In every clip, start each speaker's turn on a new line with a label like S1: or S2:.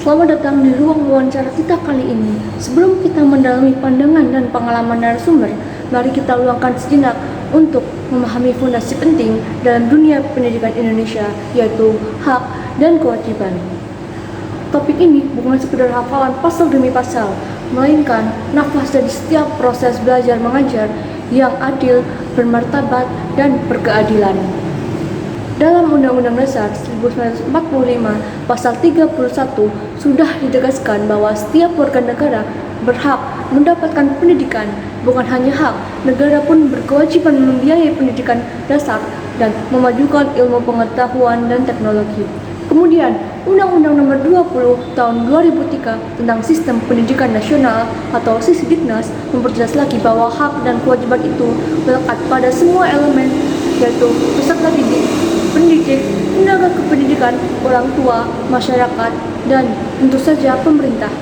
S1: Selamat datang di ruang wawancara kita kali ini. Sebelum kita mendalami pandangan dan pengalaman narasumber, mari kita luangkan sejenak untuk memahami fondasi penting dalam dunia pendidikan Indonesia, yaitu hak dan kewajiban. Topik ini bukan sekedar hafalan pasal demi pasal, melainkan nafas dari setiap proses belajar mengajar yang adil, bermartabat, dan berkeadilan. Dalam Undang-Undang Dasar 1945, Pasal 31 sudah ditegaskan bahwa setiap warga negara berhak mendapatkan pendidikan. Bukan hanya hak, negara pun berkewajiban membiayai pendidikan dasar dan memajukan ilmu pengetahuan dan teknologi. Kemudian, Undang-Undang Nomor 20 Tahun 2003 tentang Sistem Pendidikan Nasional atau Sisdiknas memperjelas lagi bahwa hak dan kewajiban itu melekat pada semua elemen, yaitu peserta didik, pendidik, tenaga kependidikan, orang tua, masyarakat, dan tentu saja pemerintah.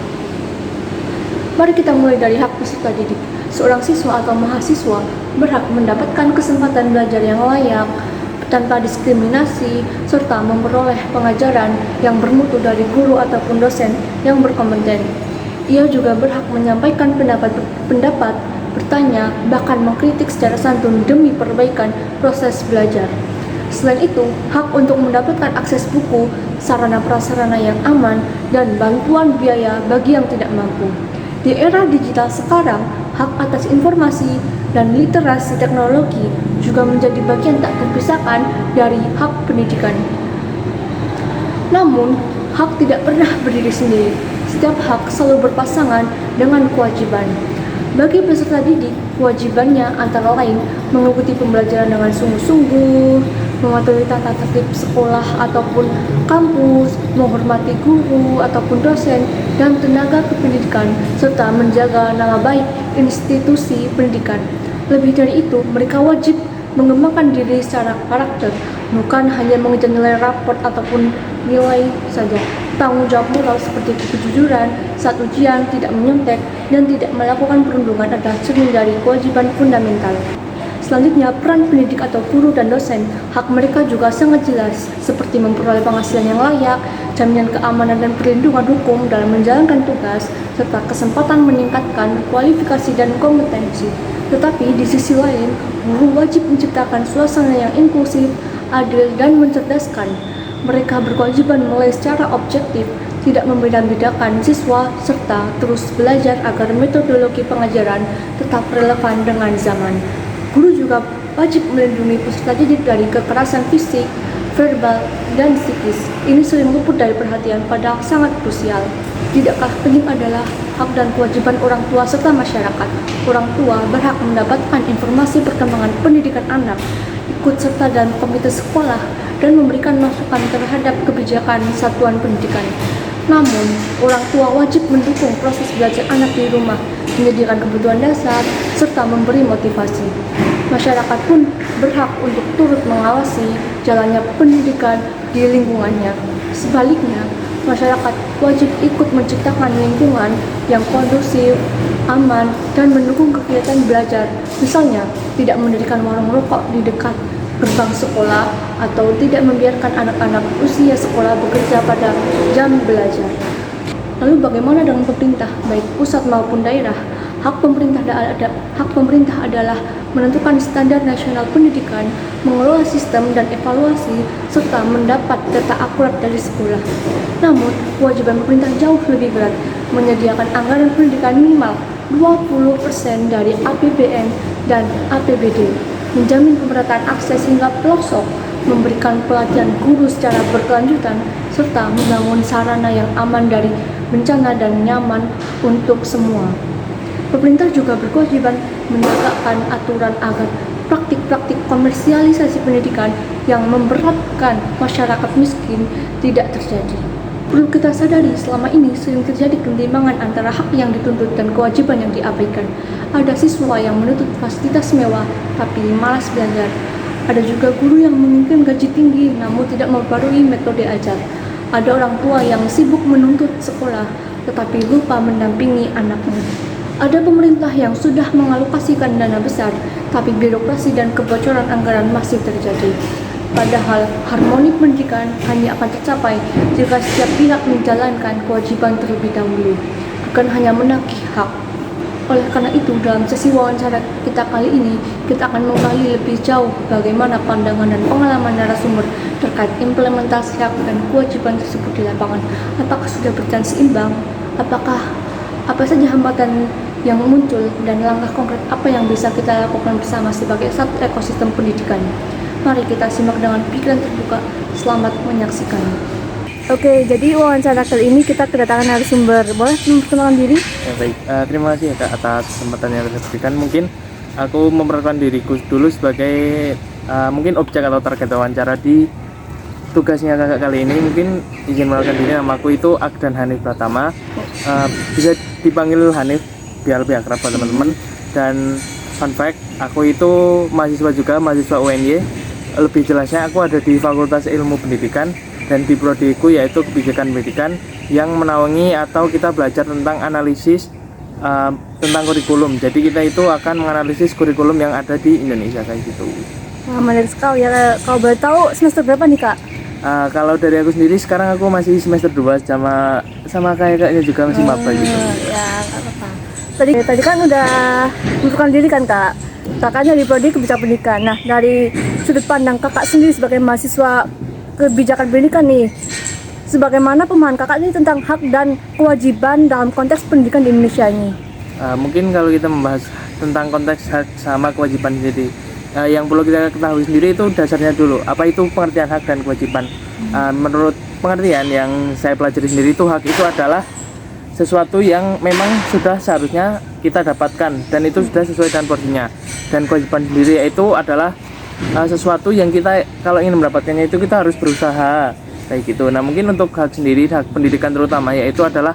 S1: Mari kita mulai dari hak peserta didik. Seorang siswa atau mahasiswa berhak mendapatkan kesempatan belajar yang layak, tanpa diskriminasi, serta memperoleh pengajaran yang bermutu dari guru ataupun dosen yang berkompeten. Ia juga berhak menyampaikan pendapat, bertanya, bahkan mengkritik secara santun demi perbaikan proses belajar. Selain itu, hak untuk mendapatkan akses buku, sarana prasarana yang aman, dan bantuan biaya bagi yang tidak mampu. Di era digital sekarang, hak atas informasi dan literasi teknologi juga menjadi bagian tak terpisahkan dari hak pendidikan. Namun, hak tidak pernah berdiri sendiri. Setiap hak selalu berpasangan dengan kewajiban. Bagi peserta didik, kewajibannya antara lain mengikuti pembelajaran dengan sungguh-sungguh, mematuhi tata tertib sekolah ataupun kampus, menghormati guru ataupun dosen dan tenaga kependidikan, serta menjaga nama baik institusi pendidikan. Lebih dari itu, mereka wajib mengembangkan diri secara karakter, bukan hanya mengejar nilai raport ataupun nilai saja. Tanggung jawab moral seperti kejujuran saat ujian, tidak menyontek, dan tidak melakukan perundungan adalah cermin dari kewajiban fundamental. Selanjutnya, peran pendidik atau guru dan dosen. Hak mereka juga sangat jelas, seperti memperoleh penghasilan yang layak, jaminan keamanan dan perlindungan hukum dalam menjalankan tugas, serta kesempatan meningkatkan kualifikasi dan kompetensi. Tetapi di sisi lain, guru wajib menciptakan suasana yang inklusif, adil, dan mencerdaskan. Mereka berkewajiban mulai secara objektif, tidak membeda-bedakan siswa, serta terus belajar agar metodologi pengajaran tetap relevan dengan zaman. Guru juga wajib melindungi peserta didik dari kekerasan fisik, verbal, dan psikis. Ini sering luput dari perhatian, padahal sangat krusial. Tidak kalah penting adalah hak dan kewajiban orang tua serta masyarakat. Orang tua berhak mendapatkan informasi perkembangan pendidikan anak, ikut serta dalam komite sekolah, dan memberikan masukan terhadap kebijakan satuan pendidikan. Namun, orang tua wajib mendukung proses belajar anak di rumah, menyediakan kebutuhan dasar, serta memberi motivasi. Masyarakat pun berhak untuk turut mengawasi jalannya pendidikan di lingkungannya. Sebaliknya, masyarakat wajib ikut menciptakan lingkungan yang kondusif, aman, dan mendukung kegiatan belajar. Misalnya, tidak mendirikan warung rokok di dekat gerbang sekolah atau tidak membiarkan anak-anak usia sekolah bekerja pada jam belajar. Lalu bagaimana dengan pemerintah, baik pusat maupun daerah? Hak pemerintah adalah menentukan standar nasional pendidikan, mengelola sistem dan evaluasi, serta mendapat data akurat dari sekolah. Namun, kewajiban pemerintah jauh lebih berat, menyediakan anggaran pendidikan minimal 20% dari APBN dan APBD, menjamin pemerataan akses hingga pelosok, memberikan pelatihan guru secara berkelanjutan, serta membangun sarana yang aman dari bencana dan nyaman untuk semua. Pemerintah juga berkewajiban menegakkan aturan agar praktik-praktik komersialisasi pendidikan yang memberatkan masyarakat miskin tidak terjadi. Perlu kita sadari, selama ini sering terjadi ketimpangan antara hak yang dituntut dan kewajiban yang diabaikan. Ada siswa yang menuntut fasilitas mewah, tapi malas belajar. Ada juga guru yang menginginkan gaji tinggi, namun tidak memperbarui metode ajar. Ada orang tua yang sibuk menuntut sekolah, tetapi lupa mendampingi anaknya. Ada pemerintah yang sudah mengalokasikan dana besar, tapi birokrasi dan kebocoran anggaran masih terjadi. Padahal harmoni pendidikan hanya akan tercapai jika setiap pihak menjalankan kewajiban terlebih dahulu, bukan hanya menagih hak. Oleh karena itu, dalam sesi wawancara kita kali ini, kita akan menggali lebih jauh bagaimana pandangan dan pengalaman narasumber terkait implementasi hak dan kewajiban tersebut di lapangan. Apakah sudah berjalan seimbang? Apa saja hambatan yang muncul dan langkah konkret apa yang bisa kita lakukan bersama sebagai satu ekosistem pendidikan? Mari kita simak dengan pikiran terbuka. Selamat menyaksikan. Oke, jadi wawancara kali ini kita kedatangan narasumber. Boleh memperkenalkan diri?
S2: Ya, baik, terima kasih ya Kak atas kesempatan yang diberikan. Mungkin aku memperkenalkan diriku dulu sebagai mungkin objek atau target wawancara di tugasnya Kakak kali ini. Mungkin izin mengenalkan diri, nama aku itu Akdan Hanif Pratama. Bisa dipanggil Hanif biar lebih akrab teman-teman. Dan fun fact, aku itu mahasiswa juga, mahasiswa UNY. Lebih jelasnya aku ada di Fakultas Ilmu Pendidikan dan di prodiku yaitu Kebijakan Pendidikan yang menaungi atau kita belajar tentang analisis tentang kurikulum. Jadi kita itu akan menganalisis kurikulum yang ada di Indonesia kayak gitu.
S1: Wah, menarik sekali ya. Kalau boleh tahu semester berapa nih Kak?
S2: Kalau dari aku sendiri sekarang aku masih semester 2 sama kayaknya juga masih maba gitu.
S1: Ya, nggak apa-apa. Tadi kan udah memperkenalkan diri kan Kak. Kakaknya di prodi Kebijakan Pendidikan. Nah, dari sudut pandang Kakak sendiri sebagai mahasiswa Kebijakan Pendidikan nih, sebagaimana pemahaman Kakak ini tentang hak dan kewajiban dalam konteks pendidikan di Indonesia ini?
S2: Mungkin kalau kita membahas tentang konteks hak sama kewajiban sendiri, yang perlu kita ketahui sendiri itu dasarnya dulu. Apa itu pengertian hak dan kewajiban? Menurut pengertian yang saya pelajari sendiri itu hak itu adalah sesuatu yang memang sudah seharusnya kita dapatkan dan itu sudah sesuai dengan porsinya. Dan kewajiban sendiri itu adalah sesuatu yang kita kalau ingin mendapatkannya itu kita harus berusaha kayak gitu. Nah mungkin untuk hak sendiri, hak pendidikan terutama yaitu adalah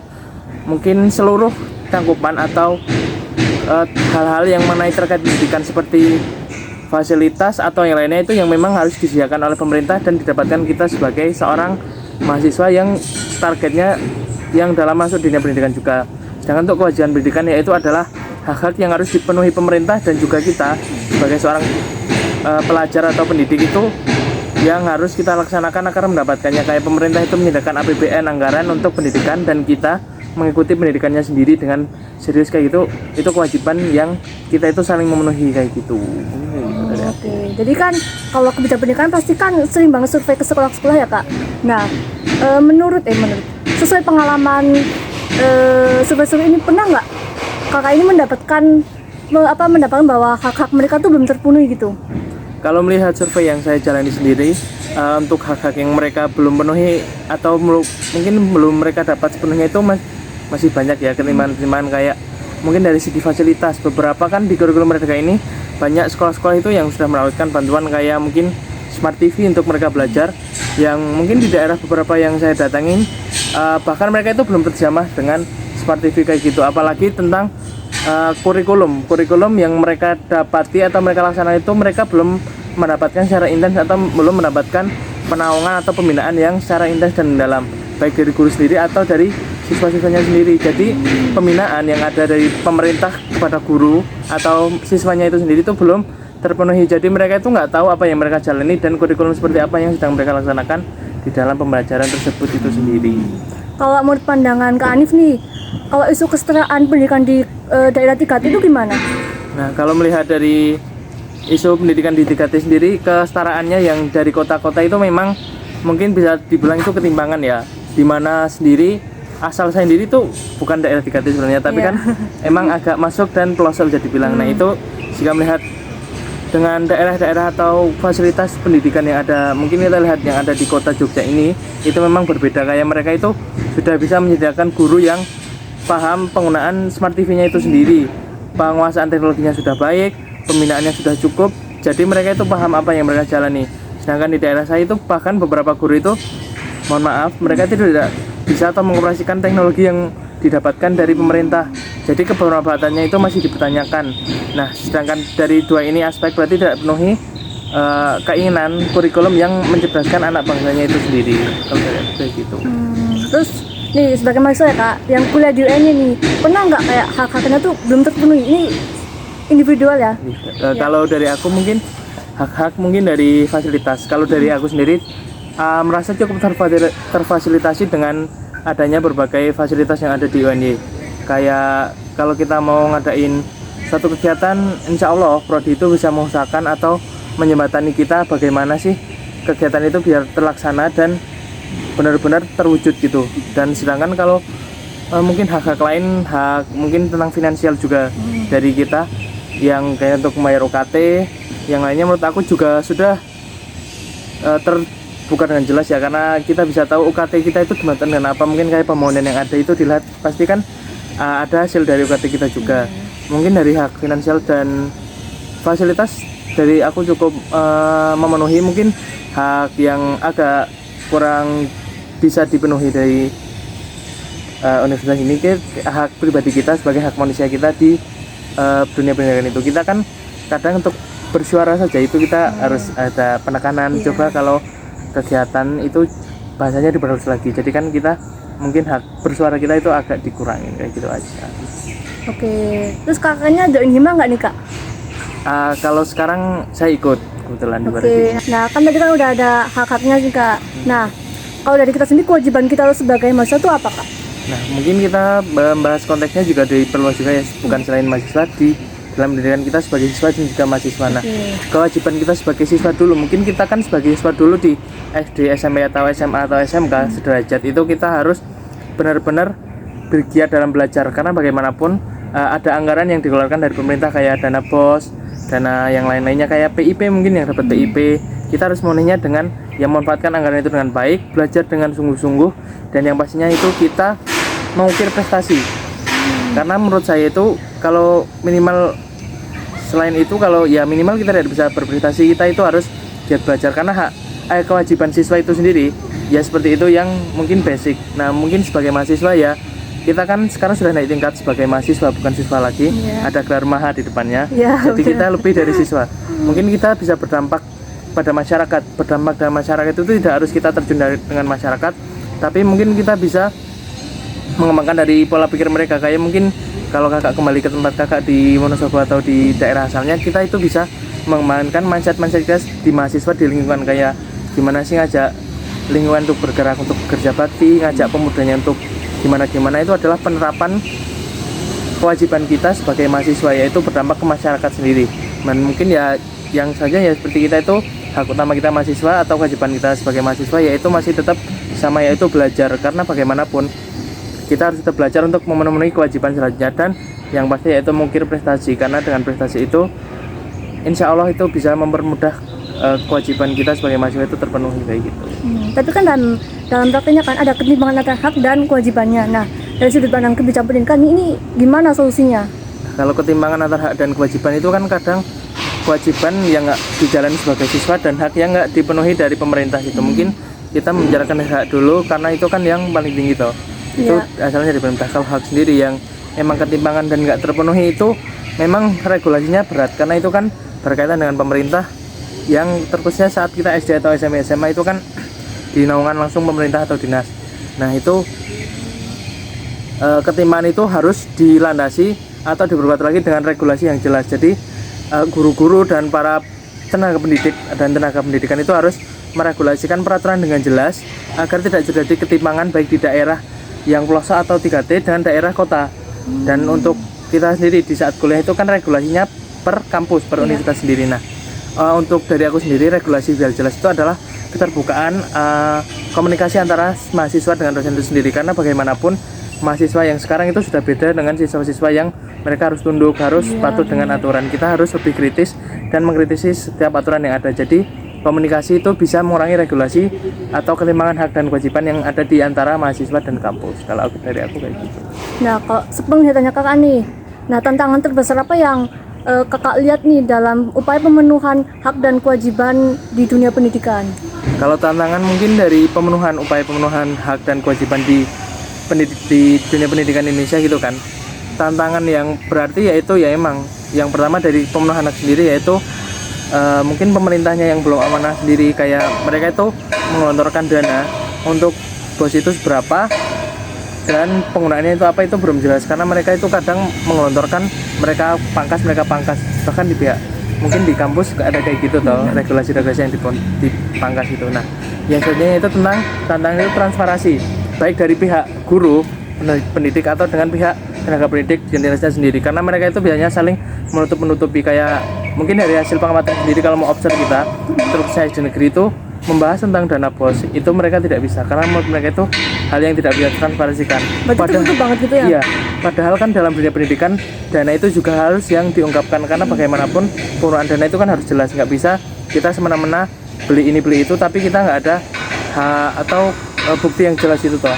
S2: mungkin seluruh cangkupan atau hal-hal yang mengenai terkait pendidikan seperti fasilitas atau yang lainnya itu yang memang harus disediakan oleh pemerintah dan didapatkan kita sebagai seorang mahasiswa yang targetnya yang dalam masuk dunia pendidikan juga. Sedangkan untuk kewajiban pendidikan yaitu adalah hak-hak yang harus dipenuhi pemerintah dan juga kita sebagai seorang pelajar atau pendidik itu yang harus kita laksanakan agar mendapatkannya. Kayak pemerintah itu menyediakan APBN anggaran untuk pendidikan dan kita mengikuti pendidikannya sendiri dengan serius kayak gitu. Itu kewajiban yang kita itu saling memenuhi kayak gitu.
S1: Oke, jadi kan kalau kebijakan pendidikan pasti kan sering banget survei ke sekolah-sekolah ya Kak. Nah, menurut sesuai pengalaman survei ini, pernah nggak Kakak ini mendapatkan bahwa hak-hak mereka tuh belum terpenuhi gitu?
S2: Kalau melihat survei yang saya jalani sendiri, untuk hak-hak yang mereka belum penuhi atau mungkin belum mereka dapat sepenuhnya itu masih banyak ya ketimbang kayak mungkin dari segi fasilitas. Beberapa kan di kurikulum mereka ini banyak sekolah-sekolah itu yang sudah menawarkan bantuan kayak mungkin Smart TV untuk mereka belajar, yang mungkin di daerah beberapa yang saya datangin bahkan mereka itu belum terjamah dengan Smart TV kayak gitu. Apalagi tentang kurikulum yang mereka dapati atau mereka laksanakan itu mereka belum mendapatkan secara intens atau belum mendapatkan penaungan atau pembinaan yang secara intens dan mendalam, baik dari guru sendiri atau dari siswa-siswanya sendiri. Jadi pembinaan yang ada dari pemerintah kepada guru atau siswanya itu sendiri itu belum terpenuhi. Jadi mereka itu nggak tahu apa yang mereka jalani dan kurikulum seperti apa yang sedang mereka laksanakan di dalam pembelajaran tersebut itu sendiri.
S1: Kalau menurut pandangan Kak Hanif nih, kalau isu kesetaraan pendidikan di daerah 3T itu gimana?
S2: Nah, kalau melihat dari isu pendidikan di 3T sendiri, kesetaraannya yang dari kota-kota itu memang mungkin bisa dibilang itu ketimbangan ya. Dimana sendiri asal saya sendiri itu bukan daerah 3T sebenarnya, tapi kan emang agak masuk dan pelosok bisa dibilang. Nah itu jika melihat dengan daerah-daerah atau fasilitas pendidikan yang ada, mungkin kita lihat yang ada di kota Jogja ini, itu memang berbeda. Kayak mereka itu sudah bisa menyediakan guru yang paham penggunaan Smart TV-nya itu sendiri, penguasaan teknologinya sudah baik, pembinaannya sudah cukup, jadi mereka itu paham apa yang mereka jalani. Sedangkan di daerah saya itu bahkan beberapa guru itu, mohon maaf, mereka tidak bisa atau mengoperasikan teknologi yang didapatkan dari pemerintah. Jadi kebermanfaatannya itu masih dipertanyakan. Nah, sedangkan dari dua ini aspek berarti tidak penuhi keinginan kurikulum yang mencerdaskan anak bangsanya itu sendiri. Kayak gitu.
S1: Terus nih sebagai mahasiswa ya Kak, yang kuliah di UN nih, pernah nggak kayak hak-haknya tuh belum terpenuhi? Ini individual ya?
S2: Kalau dari aku mungkin hak-hak mungkin dari fasilitas. Kalau dari aku sendiri merasa cukup terfasilitasi dengan adanya berbagai fasilitas yang ada di UNY. Kayak kalau kita mau ngadain satu kegiatan, insya Allah prodi itu bisa mengusahakan atau menjembatani kita bagaimana sih kegiatan itu biar terlaksana dan benar-benar terwujud gitu. Dan sedangkan kalau mungkin hak-hak lain, hak mungkin tentang finansial juga dari kita yang kayak untuk membayar UKT, yang lainnya menurut aku juga sudah terbuka dengan jelas ya, karena kita bisa tahu UKT kita itu dimanfaatkan dengan apa. Mungkin kayak permohonan yang ada itu dilihat pasti kan ada hasil dari UKT kita juga. Mungkin dari hak finansial dan fasilitas dari aku cukup memenuhi. Mungkin hak yang agak kurang bisa dipenuhi dari universitas ini, hak pribadi kita sebagai hak manusia kita di dunia pendidikan itu. Kita kan kadang untuk bersuara saja itu kita harus ada penekanan. Coba kalau kegiatan itu bahasanya diperhalus lagi, jadi kan kita mungkin hak bersuara kita itu agak dikurangin kayak gitu aja.
S1: Oke, terus kakaknya join hima nggak nih kak?
S2: Kalau sekarang saya ikut kebetulan di
S1: Oke, nah kan tadi kan udah ada hak-haknya sih kak. Nah, kalau dari kita sendiri kewajiban kita sebagai mahasiswa itu apa kak?
S2: Nah, mungkin kita membahas konteksnya juga diperluas juga ya, bukan selain mahasiswa, di dalam pendidikan kita sebagai siswa dan juga mahasiswa. Nah, kewajiban kita sebagai siswa dulu, mungkin kita kan sebagai siswa dulu di SD, SMP atau SMA atau SMK sederajat itu kita harus benar-benar bergiat dalam belajar, karena bagaimanapun ada anggaran yang dikeluarkan dari pemerintah kayak dana BOS, dana yang lain-lainnya kayak PIP, mungkin yang dapat PIP. Kita harus memenuhinya dengan yang memanfaatkan anggaran itu dengan baik, belajar dengan sungguh-sungguh, dan yang pastinya itu kita mengukir prestasi. Karena menurut saya itu kalau minimal selain itu, kalau ya minimal kita tidak bisa berprestasi, kita itu harus giat belajar, karena kewajiban siswa itu sendiri ya seperti itu yang mungkin basic. Nah, mungkin sebagai mahasiswa ya kita kan sekarang sudah naik tingkat sebagai mahasiswa, bukan siswa lagi. Ada gelar maha di depannya. Jadi kita lebih dari siswa. Mungkin kita bisa berdampak pada masyarakat. Berdampak dalam masyarakat itu tidak harus kita terjun dengan masyarakat, tapi mungkin kita bisa mengembangkan dari pola pikir mereka. Kayak mungkin kalau kakak kembali ke tempat kakak di Wonosobo atau di daerah asalnya, kita itu bisa mengembangkan mindset kita di mahasiswa di lingkungan, kayak gimana sih ngajak lingkungan untuk bergerak, untuk kerja bakti, ngajak pemudanya untuk gimana. Itu adalah penerapan kewajiban kita sebagai mahasiswa, yaitu berdampak ke masyarakat sendiri. Dan mungkin ya yang saja ya seperti kita itu hak utama kita mahasiswa atau kewajiban kita sebagai mahasiswa yaitu masih tetap sama, yaitu belajar. Karena bagaimanapun kita harus tetap belajar untuk memenuhi kewajiban selanjutnya, dan yang pasti yaitu mengukir prestasi, karena dengan prestasi itu insya Allah itu bisa mempermudah kewajiban kita sebagai mahasiswa itu terpenuhi kayak gitu.
S1: Tapi kan dalam prakteknya kan ada ketimbangan antara hak dan kewajibannya. Nah, dari sudut pandang kebijakan pendidikan ini gimana solusinya?
S2: Kalau ketimbangan antara hak dan kewajiban itu kan kadang kewajiban yang nggak dijalani sebagai siswa dan hak yang nggak dipenuhi dari pemerintah itu. Mungkin kita membicarakan hak dulu karena itu kan yang paling tinggi toh. Itu asalnya dari pemerintah. Kalau hak sendiri yang emang ketimbangan dan nggak terpenuhi itu memang regulasinya berat, karena itu kan berkaitan dengan pemerintah, yang terkhususnya saat kita SD atau SMP SMA itu kan dinaungan langsung pemerintah atau dinas. Nah, itu ketimbangan itu harus dilandasi atau diperkuat lagi dengan regulasi yang jelas. Jadi guru-guru dan para tenaga pendidik dan tenaga pendidikan itu harus meregulasikan peraturan dengan jelas agar tidak terjadi ketimpangan baik di daerah yang pelosok atau 3T dengan daerah kota. Dan untuk kita sendiri di saat kuliah itu kan regulasinya per kampus, per universitas sendiri. Nah, untuk dari aku sendiri regulasi biar jelas itu adalah keterbukaan komunikasi antara mahasiswa dengan dosen itu sendiri, karena bagaimanapun mahasiswa yang sekarang itu sudah beda dengan siswa-siswa yang mereka harus tunduk, harus patuh dengan aturan. Kita harus lebih kritis dan mengkritisi setiap aturan yang ada. Jadi komunikasi itu bisa mengurangi regulasi atau ketimpangan hak dan kewajiban yang ada di antara mahasiswa dan kampus. Kalau dari aku kayak gitu.
S1: Nah, kalau sepenglihatannya kakak nih, nah tantangan terbesar apa yang kakak lihat nih dalam upaya pemenuhan hak dan kewajiban di dunia pendidikan?
S2: Kalau tantangan mungkin dari upaya pemenuhan hak dan kewajiban di dunia pendidikan Indonesia gitu kan. Tantangan yang berarti yaitu ya emang yang pertama dari pemenuhan hak sendiri, yaitu mungkin pemerintahnya yang belum amanah sendiri, kayak mereka itu menggelontorkan dana untuk BOS itu seberapa dan penggunaannya itu apa itu belum jelas, karena mereka itu kadang menggelontorkan mereka pangkas bahkan di pihak mungkin di kampus juga ada kayak gitu toh, regulasi-regulasi yang dipangkas itu. Nah, yang selanjutnya itu tentang tantangan itu transparansi, baik dari pihak guru pendidik atau dengan pihak tenaga pendidik generasinya sendiri, karena mereka itu biasanya saling menutupi kayak mungkin dari hasil pengamatan sendiri. Kalau mau observ kita terus saya di negeri itu membahas tentang dana BOS itu mereka tidak bisa, karena menurut mereka itu hal yang tidak bisa transparansikan.
S1: Berarti tertutup banget gitu ya?
S2: Iya, padahal kan dalam dunia pendidikan dana itu juga harus yang diungkapkan, karena bagaimanapun penggunaan dana itu kan harus jelas, nggak bisa kita semena-mena beli ini beli itu tapi kita nggak ada atau bukti yang jelas itu toh.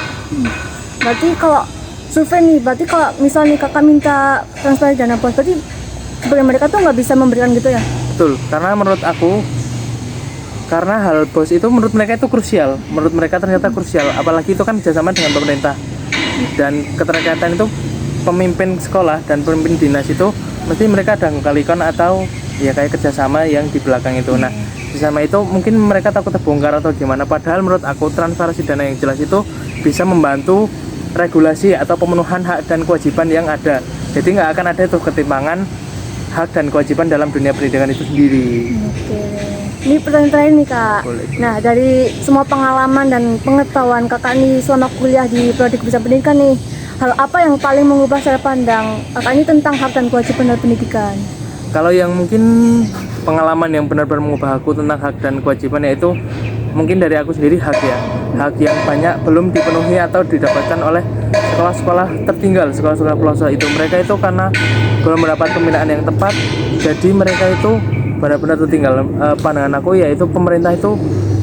S1: Berarti kalau survei nih, berarti kalau misalnya kakak minta transparansi dana BOS, berarti sebagai mereka tuh nggak bisa memberikan gitu ya?
S2: Betul, karena menurut aku, karena hal BOS itu menurut mereka itu krusial, menurut mereka ternyata krusial, apalagi itu kan kerjasama dengan pemerintah dan keterkaitan itu pemimpin sekolah dan pemimpin dinas itu mesti mereka ada ngkalikon atau ya kayak kerjasama yang di belakang itu. Nah, kerjasama itu mungkin mereka takut terbongkar atau gimana, padahal menurut aku transparansi dana yang jelas itu bisa membantu regulasi atau pemenuhan hak dan kewajiban yang ada. Jadi nggak akan ada itu ketimpangan hak dan kewajiban dalam dunia pendidikan itu sendiri.
S1: Oke. Ini pertanyaan terakhir nih kak.
S2: Boleh.
S1: Nah, dari semua pengalaman dan pengetahuan kakak nih selama kuliah di Prodi Kebijakan Pendidikan nih, hal apa yang paling mengubah cara pandang kakak ini tentang hak dan kewajiban dalam pendidikan?
S2: Kalau yang mungkin pengalaman yang benar-benar mengubah aku tentang hak dan kewajiban, yaitu mungkin dari aku sendiri hak yang banyak belum dipenuhi atau didapatkan oleh sekolah-sekolah tertinggal, sekolah-sekolah pelosok itu. Mereka itu karena belum mendapat pembinaan yang tepat, jadi mereka itu benar-benar tertinggal. Pandangan aku yaitu pemerintah itu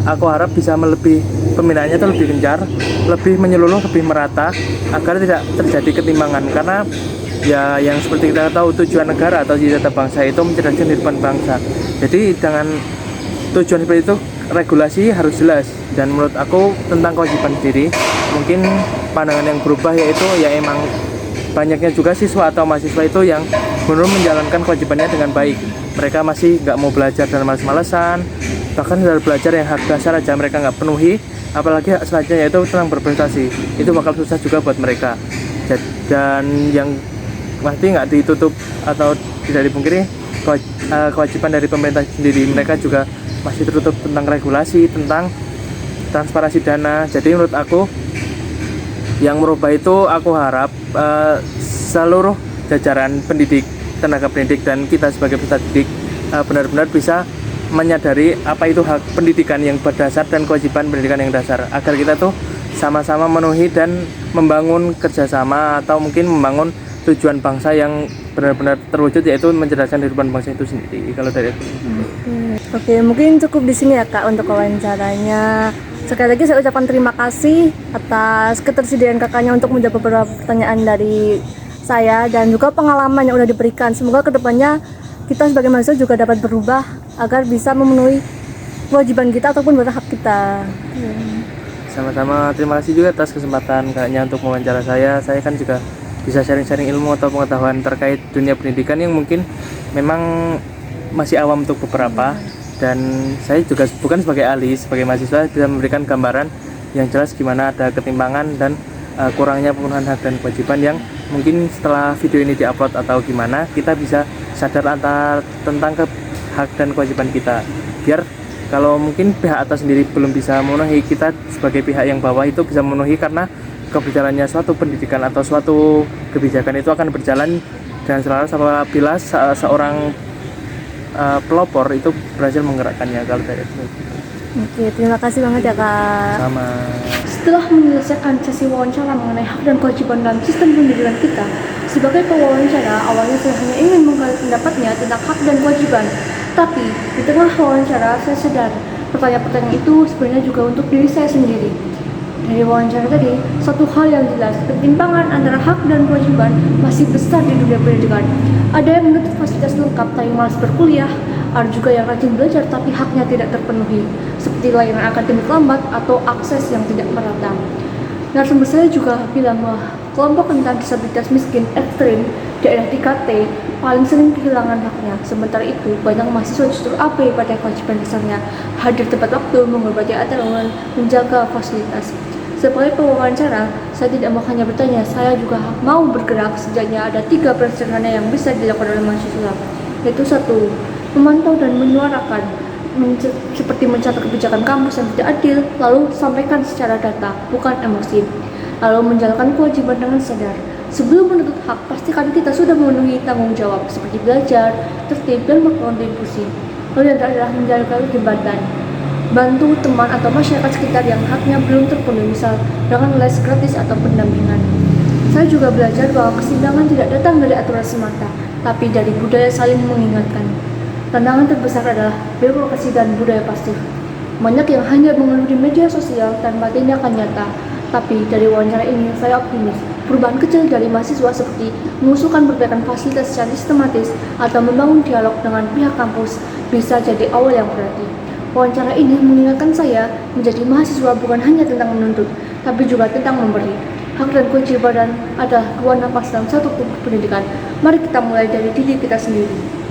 S2: aku harap bisa melebih pembinaannya itu lebih gencar, lebih menyeluruh, lebih merata agar tidak terjadi ketimpangan, karena ya yang seperti kita tahu tujuan negara atau cita-cita bangsa itu mencerdaskan kehidupan bangsa. Jadi dengan tujuan seperti itu regulasi harus jelas, dan menurut aku tentang kewajiban sendiri mungkin pandangan yang berubah yaitu ya emang banyaknya juga siswa atau mahasiswa itu yang benar menjalankan kewajibannya dengan baik. Mereka masih nggak mau belajar dan males-malesan, bahkan dari belajar yang hak dasar aja mereka nggak penuhi, apalagi hak selanjutnya yaitu tentang berprestasi, itu bakal susah juga buat mereka. Dan yang pasti nggak ditutup atau tidak dipungkiri kewajiban dari pemerintah sendiri, mereka juga masih tertutup tentang regulasi, tentang transparansi dana. Jadi menurut aku yang merubah itu aku harap seluruh jajaran pendidik, tenaga pendidik dan kita sebagai peserta didik benar-benar bisa menyadari apa itu hak pendidikan yang berdasar dan kewajiban pendidikan yang dasar, agar kita tuh sama-sama memenuhi dan membangun kerjasama atau mungkin membangun tujuan bangsa yang benar-benar terwujud, yaitu mencerdaskan kehidupan bangsa itu sendiri. Kalau dari aku.
S1: Oke, mungkin cukup di sini ya kak untuk wawancaranya. Sekali lagi saya ucapkan terima kasih atas ketersediaan kakaknya untuk menjawab beberapa pertanyaan dari saya dan juga pengalaman yang udah diberikan. Semoga kedepannya kita sebagai mahasiswa juga dapat berubah agar bisa memenuhi kewajiban kita ataupun berhak kita.
S2: Sama-sama, terima kasih juga atas kesempatan kakaknya untuk mewawancara saya. Saya kan juga bisa sharing-sharing ilmu atau pengetahuan terkait dunia pendidikan yang mungkin memang masih awam untuk beberapa, dan saya juga bukan sebagai ahli, sebagai mahasiswa bisa memberikan gambaran yang jelas gimana ada ketimpangan dan kurangnya pemenuhan hak dan kewajiban yang mungkin setelah video ini diupload atau gimana kita bisa sadar tentang hak dan kewajiban kita, biar kalau mungkin pihak atas sendiri belum bisa memenuhi, kita sebagai pihak yang bawah itu bisa memenuhi, karena keberjalannya suatu pendidikan atau suatu kebijakan itu akan berjalan dengan selaras apabila seorang pelopor itu berhasil menggerakkannya. Kalau dari itu.
S1: Oke, terima kasih banget ya kak.
S2: Sama.
S1: Setelah menyelesaikan sesi wawancara mengenai hak dan kewajiban dalam sistem pendidikan kita, sebagai pewawancara awalnya saya hanya ingin menggali pendapatnya tentang hak dan kewajiban. Tapi di tengah wawancara saya sadar pertanyaan-pertanyaan itu sebenarnya juga untuk diri saya sendiri. Dari wawancara tadi, satu hal yang jelas, ketimpangan antara hak dan kewajiban masih besar di dunia pendidikan. Ada yang menuntut fasilitas lengkap tapi malas berkuliah, ada juga yang rajin belajar tapi haknya tidak terpenuhi, seperti layanan akademik lambat atau akses yang tidak merata. Narasumber saya juga bilang bahwa kelompok rentan disabilitas miskin ekstrim daerah 3T paling sering kehilangan haknya. Sementara itu, banyak mahasiswa justru abai pada kewajiban dasarnya, hadir tepat waktu, menghormati aturan, menjaga fasilitas. Sebagai pewawancara, saya tidak mau hanya bertanya, saya juga mau bergerak. Setidaknya ada 3 peran sederhana yang bisa dilakukan oleh mahasiswa, yaitu 1. memantau dan menyuarakan, seperti mencatat kebijakan kampus yang tidak adil, lalu sampaikan secara data, bukan emosi. Lalu menjalankan kewajiban dengan sadar. Sebelum menuntut hak, pastikan kita sudah memenuhi tanggung jawab, seperti belajar, tertib, dan berkontribusi. Lalu yang terakhir adalah menjalankan jembatan. Bantu teman atau masyarakat sekitar yang haknya belum terpenuhi, misal dengan les gratis atau pendampingan. Saya juga belajar bahwa kesenjangan tidak datang dari aturan semata, tapi dari budaya saling mengingatkan. Tantangan terbesar adalah birokrasi dan budaya pasif. Banyak yang hanya mengeluh di media sosial tanpa tindakan nyata, tapi dari wawancara ini saya optimis. Perubahan kecil dari mahasiswa seperti mengusulkan perbaikan fasilitas secara sistematis atau membangun dialog dengan pihak kampus bisa jadi awal yang berarti. Wawancara ini mengingatkan saya menjadi mahasiswa bukan hanya tentang menuntut, tapi juga tentang memberi. Hak dan kewajiban adalah dua napas dalam satu tubuh pendidikan. Mari kita mulai dari diri kita sendiri.